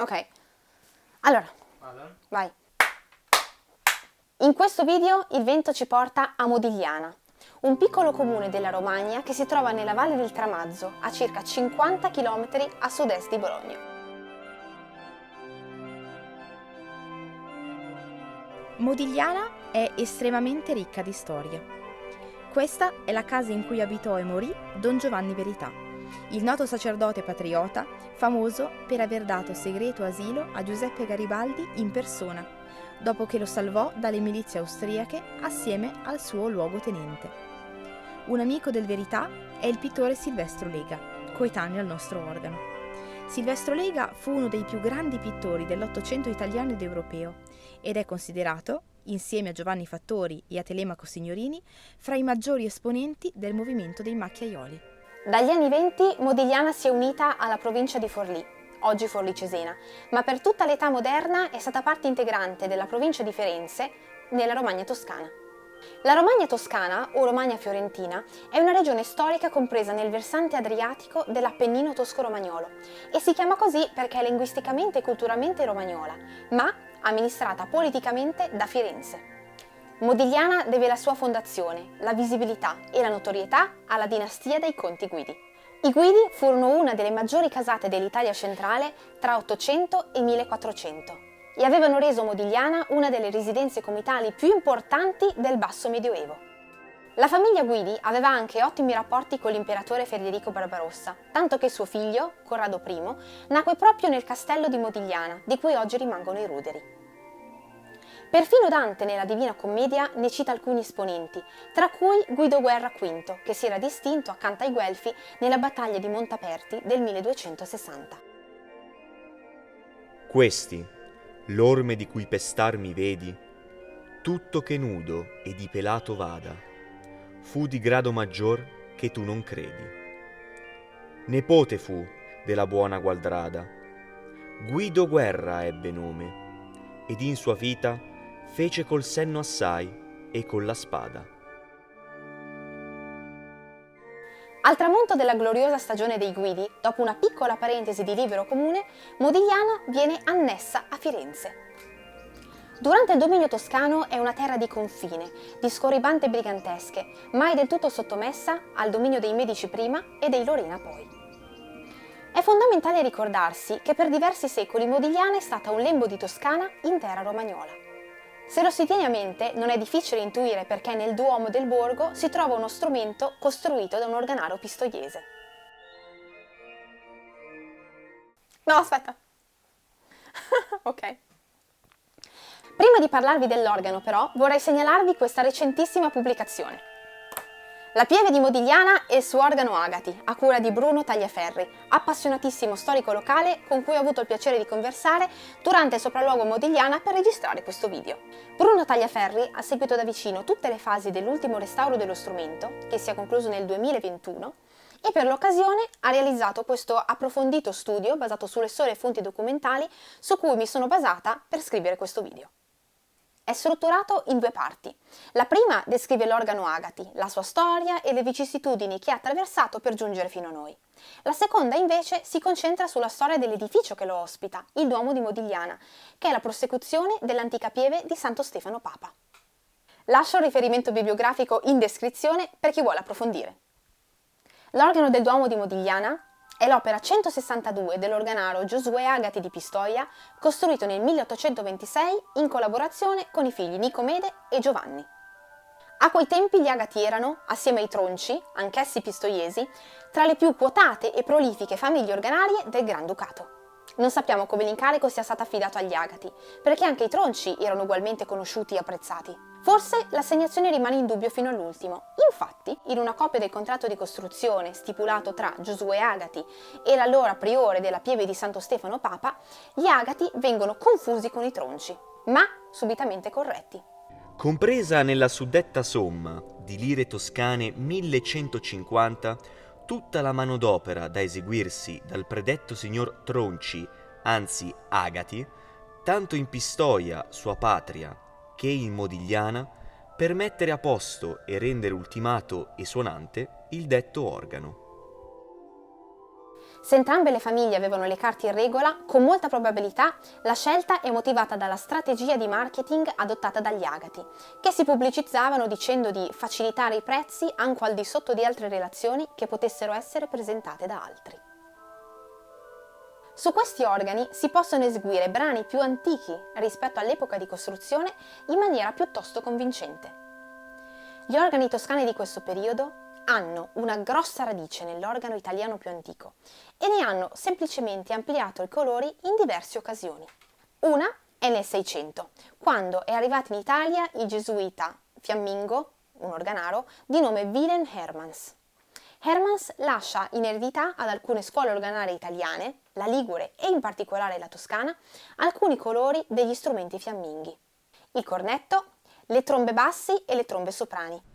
Ok, allora, vai. In questo video il vento ci porta a Modigliana, un piccolo comune della Romagna che si trova nella valle del Tramazzo, a circa 50 km a sud-est di Bologna. Modigliana è estremamente ricca di storia. Questa è la casa in cui abitò e morì Don Giovanni Verità, il noto sacerdote patriota, famoso per aver dato segreto asilo a Giuseppe Garibaldi in persona, dopo che lo salvò dalle milizie austriache assieme al suo luogotenente. Un amico del Verità è il pittore Silvestro Lega, coetaneo al nostro organo. Silvestro Lega fu uno dei più grandi pittori dell'Ottocento italiano ed europeo ed è considerato, insieme a Giovanni Fattori e a Telemaco Signorini, fra i maggiori esponenti del movimento dei macchiaioli. Dagli anni '20 Modigliana si è unita alla provincia di Forlì, oggi Forlì Cesena, ma per tutta l'età moderna è stata parte integrante della provincia di Firenze, nella Romagna Toscana. La Romagna Toscana, o Romagna Fiorentina, è una regione storica compresa nel versante adriatico dell'Appennino tosco-romagnolo e si chiama così perché è linguisticamente e culturalmente romagnola, ma amministrata politicamente da Firenze. Modigliana deve la sua fondazione, la visibilità e la notorietà alla dinastia dei Conti Guidi. I Guidi furono una delle maggiori casate dell'Italia centrale tra 800 e 1400 e avevano reso Modigliana una delle residenze comitali più importanti del basso medioevo. La famiglia Guidi aveva anche ottimi rapporti con l'imperatore Federico Barbarossa, tanto che suo figlio, Corrado I, nacque proprio nel castello di Modigliana, di cui oggi rimangono i ruderi. Perfino Dante nella Divina Commedia ne cita alcuni esponenti, tra cui Guido Guerra V, che si era distinto accanto ai Guelfi nella battaglia di Montaperti del 1260. Questi, l'orme di cui pestar mi vedi, tutto che nudo e di pelato vada, fu di grado maggior che tu non credi. Nepote fu della buona Gualdrada, Guido Guerra ebbe nome, ed in sua vita fece col senno assai e con la spada. Al tramonto della gloriosa stagione dei Guidi, dopo una piccola parentesi di libero comune, Modigliana viene annessa a Firenze. Durante il dominio toscano è una terra di confine, di scorribande brigantesche, mai del tutto sottomessa al dominio dei Medici prima e dei Lorena poi. È fondamentale ricordarsi che per diversi secoli Modigliana è stata un lembo di Toscana in terra romagnola. Se lo si tiene a mente, non è difficile intuire perché nel Duomo del borgo si trova uno strumento costruito da un organaro pistoiese. No, aspetta. Ok. Prima di parlarvi dell'organo, però, vorrei segnalarvi questa recentissima pubblicazione. La Pieve di Modigliana e il suo organo Agati, a cura di Bruno Tagliaferri, appassionatissimo storico locale con cui ho avuto il piacere di conversare durante il sopralluogo a Modigliana per registrare questo video. Bruno Tagliaferri ha seguito da vicino tutte le fasi dell'ultimo restauro dello strumento, che si è concluso nel 2021, e per l'occasione ha realizzato questo approfondito studio basato sulle sole fonti documentali su cui mi sono basata per scrivere questo video. È strutturato in due parti. La prima descrive l'organo Agati, la sua storia e le vicissitudini che ha attraversato per giungere fino a noi. La seconda invece si concentra sulla storia dell'edificio che lo ospita, il Duomo di Modigliana, che è la prosecuzione dell'antica pieve di Santo Stefano Papa. Lascio il riferimento bibliografico in descrizione per chi vuole approfondire. L'organo del Duomo di Modigliana è l'opera 162 dell'organaro Giosuè Agati di Pistoia, costruito nel 1826 in collaborazione con i figli Nicomede e Giovanni. A quei tempi gli Agati erano, assieme ai Tronci, anch'essi pistoiesi, tra le più quotate e prolifiche famiglie organarie del Granducato. Non sappiamo come l'incarico sia stato affidato agli Agati, perché anche i Tronci erano ugualmente conosciuti e apprezzati. Forse l'assegnazione rimane in dubbio fino all'ultimo. Infatti, in una copia del contratto di costruzione stipulato tra Giosuè Agati e l'allora priore della Pieve di Santo Stefano Papa, gli Agati vengono confusi con i Tronci, ma subitamente corretti. Compresa nella suddetta somma di lire toscane 1150, tutta la manodopera da eseguirsi dal predetto signor Tronci, anzi Agati, tanto in Pistoia, sua patria, che in Modigliana, per mettere a posto e rendere ultimato e suonante il detto organo. Se entrambe le famiglie avevano le carte in regola, con molta probabilità la scelta è motivata dalla strategia di marketing adottata dagli Agati, che si pubblicizzavano dicendo di facilitare i prezzi anche al di sotto di altre relazioni che potessero essere presentate da altri. Su questi organi si possono eseguire brani più antichi rispetto all'epoca di costruzione in maniera piuttosto convincente. Gli organi toscani di questo periodo hanno una grossa radice nell'organo italiano più antico e ne hanno semplicemente ampliato i colori in diverse occasioni. Una è nel 600, quando è arrivato in Italia il gesuita fiammingo, un organaro, di nome Wilhelm Hermans. Hermans lascia in eredità ad alcune scuole organarie italiane, la Ligure e in particolare la Toscana, alcuni colori degli strumenti fiamminghi: il cornetto, le trombe bassi e le trombe soprani.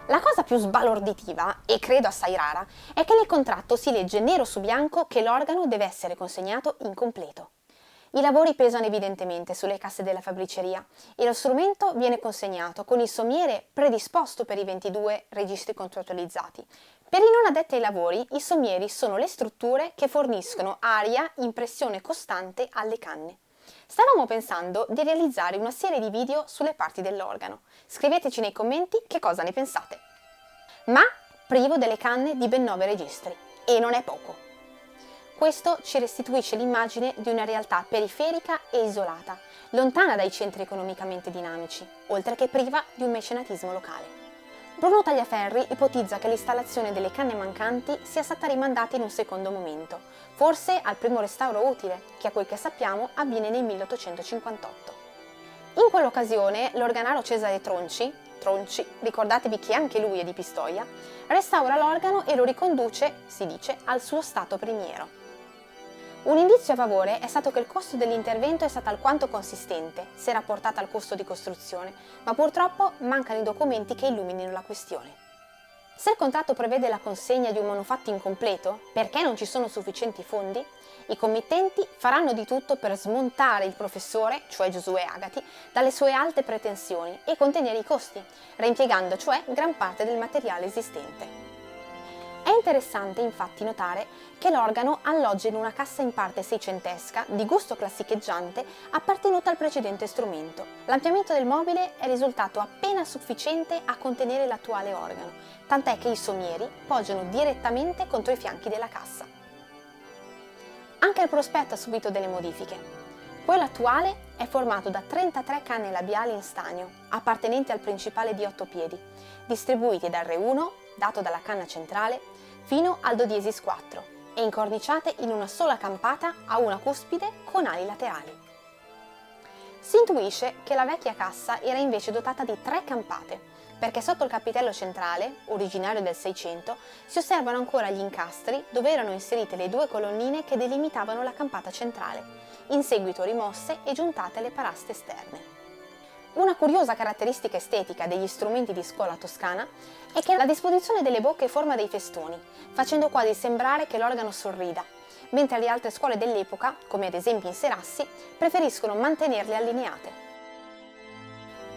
La cosa più sbalorditiva, e credo assai rara, è che nel contratto si legge nero su bianco che l'organo deve essere consegnato incompleto. I lavori pesano evidentemente sulle casse della fabbriceria e lo strumento viene consegnato con il sommiere predisposto per i 22 registri contrattualizzati. Per i non addetti ai lavori, i sommieri sono le strutture che forniscono aria in pressione costante alle canne. Stavamo pensando di realizzare una serie di video sulle parti dell'organo. Scriveteci nei commenti che cosa ne pensate. Ma privo delle canne di ben 9 registri, e non è poco. Questo ci restituisce l'immagine di una realtà periferica e isolata, lontana dai centri economicamente dinamici, oltre che priva di un mecenatismo locale. Bruno Tagliaferri ipotizza che l'installazione delle canne mancanti sia stata rimandata in un secondo momento, forse al primo restauro utile, che a quel che sappiamo avviene nel 1858. In quell'occasione l'organaro Cesare Tronci, ricordatevi che anche lui è di Pistoia, restaura l'organo e lo riconduce, si dice, al suo stato primiero. Un indizio a favore è stato che il costo dell'intervento è stato alquanto consistente, se rapportato al costo di costruzione, ma purtroppo mancano i documenti che illuminino la questione. Se il contratto prevede la consegna di un manufatto incompleto, perché non ci sono sufficienti fondi, i committenti faranno di tutto per smontare il professore, cioè Giosuè Agati, dalle sue alte pretensioni e contenere i costi, reimpiegando cioè gran parte del materiale esistente. È interessante infatti notare che l'organo alloggia in una cassa in parte seicentesca, di gusto classicheggiante, appartenuta al precedente strumento. L'ampliamento del mobile è risultato appena sufficiente a contenere l'attuale organo, tant'è che i sommieri poggiano direttamente contro i fianchi della cassa. Anche il prospetto ha subito delle modifiche. Quello attuale è formato da 33 canne labiali in stagno, appartenenti al principale di 8 piedi, distribuiti dal Re 1, dato dalla canna centrale, fino al Do diesis 4 e incorniciate in una sola campata a una cuspide con ali laterali. Si intuisce che la vecchia cassa era invece dotata di 3 campate, perché sotto il capitello centrale, originario del 600, si osservano ancora gli incastri dove erano inserite le 2 colonnine che delimitavano la campata centrale, in seguito rimosse e giuntate alle paraste esterne. Una curiosa caratteristica estetica degli strumenti di scuola toscana è che la disposizione delle bocche forma dei festoni, facendo quasi sembrare che l'organo sorrida, mentre le altre scuole dell'epoca, come ad esempio in Serassi, preferiscono mantenerle allineate.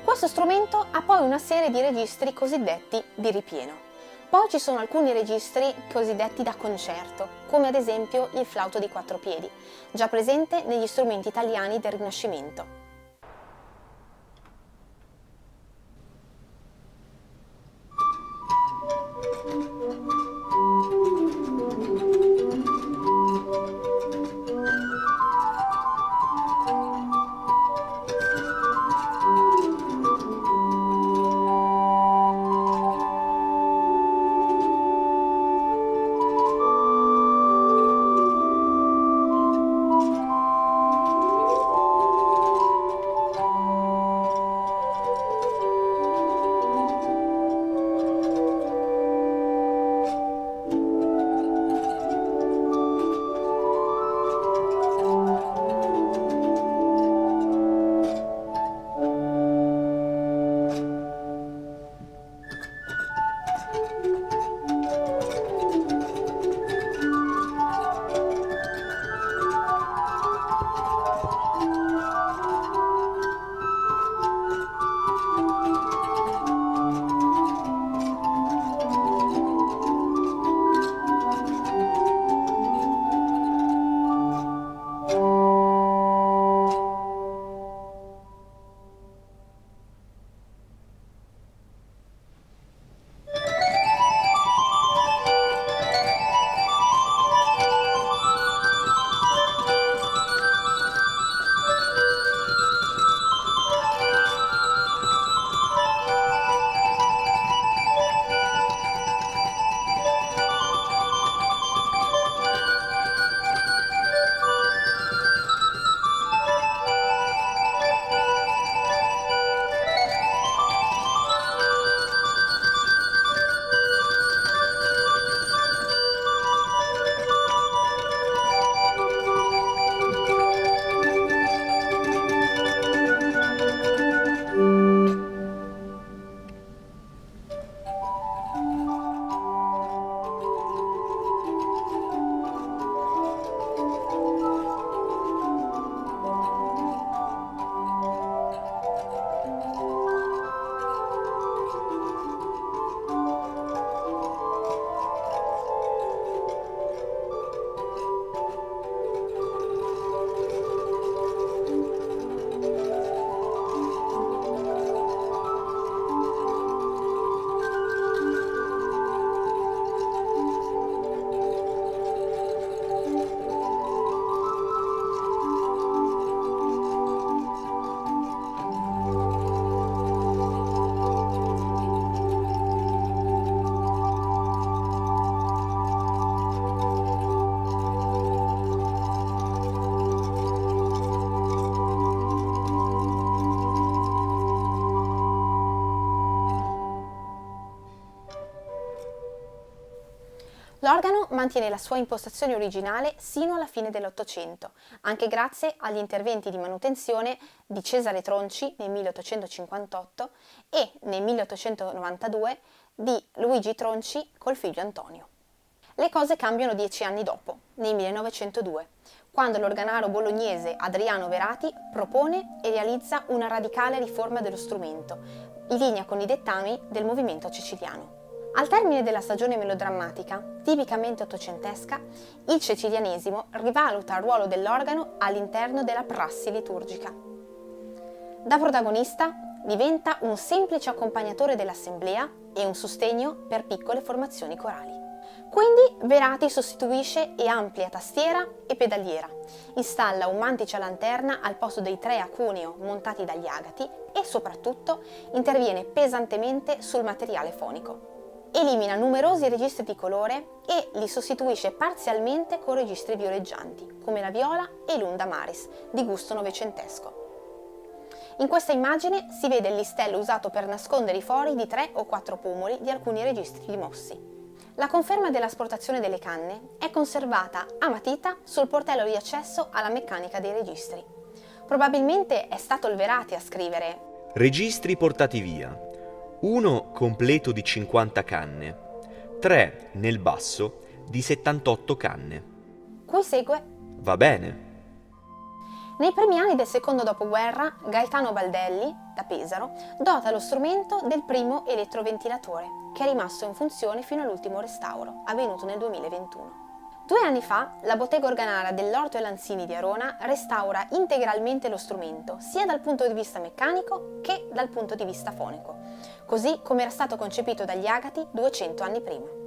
Questo strumento ha poi una serie di registri cosiddetti di ripieno. Poi ci sono alcuni registri cosiddetti da concerto, come ad esempio il flauto di 4 piedi, già presente negli strumenti italiani del Rinascimento. L'organo mantiene la sua impostazione originale sino alla fine dell'Ottocento, anche grazie agli interventi di manutenzione di Cesare Tronci nel 1858 e nel 1892 di Luigi Tronci col figlio Antonio. Le cose cambiano 10 anni dopo, nel 1902, quando l'organaro bolognese Adriano Verati propone e realizza una radicale riforma dello strumento, in linea con i dettami del movimento ceciliano. Al termine della stagione melodrammatica, tipicamente ottocentesca, il cecilianesimo rivaluta il ruolo dell'organo all'interno della prassi liturgica. Da protagonista diventa un semplice accompagnatore dell'assemblea e un sostegno per piccole formazioni corali. Quindi Verati sostituisce e amplia tastiera e pedaliera, installa un mantice a lanterna al posto dei 3 a cuneo montati dagli agati e soprattutto interviene pesantemente sul materiale fonico. Elimina numerosi registri di colore e li sostituisce parzialmente con registri violeggianti, come la viola e l'unda maris, di gusto novecentesco. In questa immagine si vede il listello usato per nascondere i fori di 3 o 4 pomoli di alcuni registri dimossi. La conferma dell'asportazione delle canne è conservata a matita sul portello di accesso alla meccanica dei registri. Probabilmente è stato il Verati a scrivere: Registri portati via. Uno completo di 50 canne. 3 nel basso di 78 canne. Cui segue: Va bene. nei primi anni del secondo dopoguerra, Gaetano Baldelli, da Pesaro, dota lo strumento del primo eletroventilatore, che è rimasto in funzione fino all'ultimo restauro, avvenuto nel 2021. 2 anni fa, la bottega organara dell'Orto e Lanzini di Arona restaura integralmente lo strumento, sia dal punto di vista meccanico che dal punto di vista fonico, così come era stato concepito dagli Agati 200 anni prima.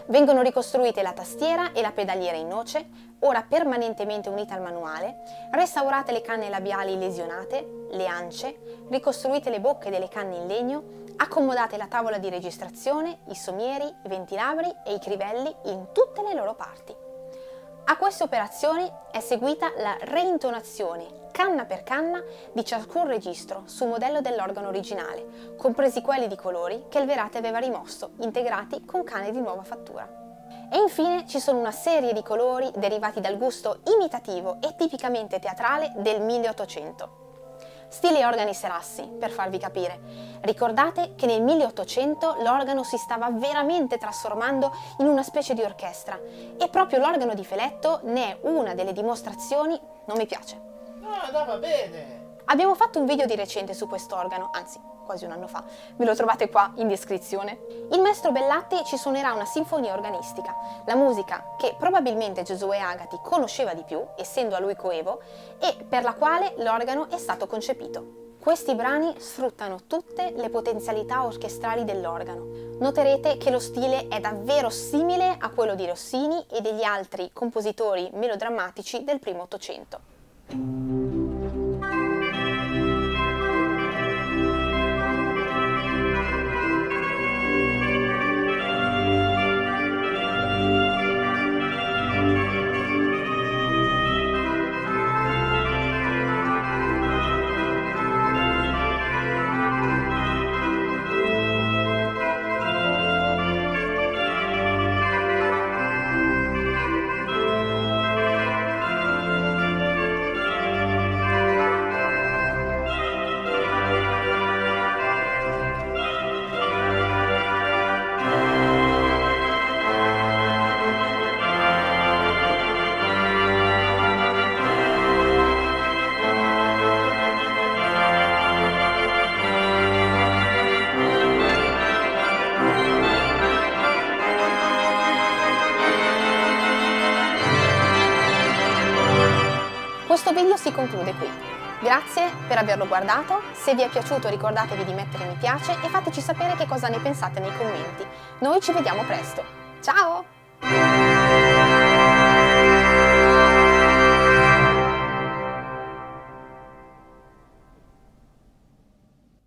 Vengono ricostruite la tastiera e la pedaliera in noce, ora permanentemente unita al manuale, restaurate le canne labiali lesionate, le ance, ricostruite le bocche delle canne in legno, accomodate la tavola di registrazione, i somieri, i ventilabri e i crivelli in tutte le loro parti. A queste operazioni è seguita la reintonazione, canna per canna, di ciascun registro su modello dell'organo originale, compresi quelli di colori che il Verati aveva rimosso, integrati con canne di nuova fattura. E infine ci sono una serie di colori derivati dal gusto imitativo e tipicamente teatrale del 1800. Stile organi Serassi, per farvi capire. Ricordate che nel 1800 l'organo si stava veramente trasformando in una specie di orchestra e proprio l'organo di Feletto ne è una delle dimostrazioni. Non mi piace. No, va bene. Abbiamo fatto un video di recente su quest'organo, anzi quasi un anno fa, ve lo trovate qua in descrizione. Il maestro Bellatti ci suonerà una sinfonia organistica, la musica che probabilmente Giosuè Agati conosceva di più, essendo a lui coevo, e per la quale l'organo è stato concepito. Questi brani sfruttano tutte le potenzialità orchestrali dell'organo. Noterete che lo stile è davvero simile a quello di Rossini e degli altri compositori melodrammatici del primo Ottocento. Questo video si conclude qui. Grazie per averlo guardato, se vi è piaciuto ricordatevi di mettere mi piace e fateci sapere che cosa ne pensate nei commenti. Noi ci vediamo presto. Ciao!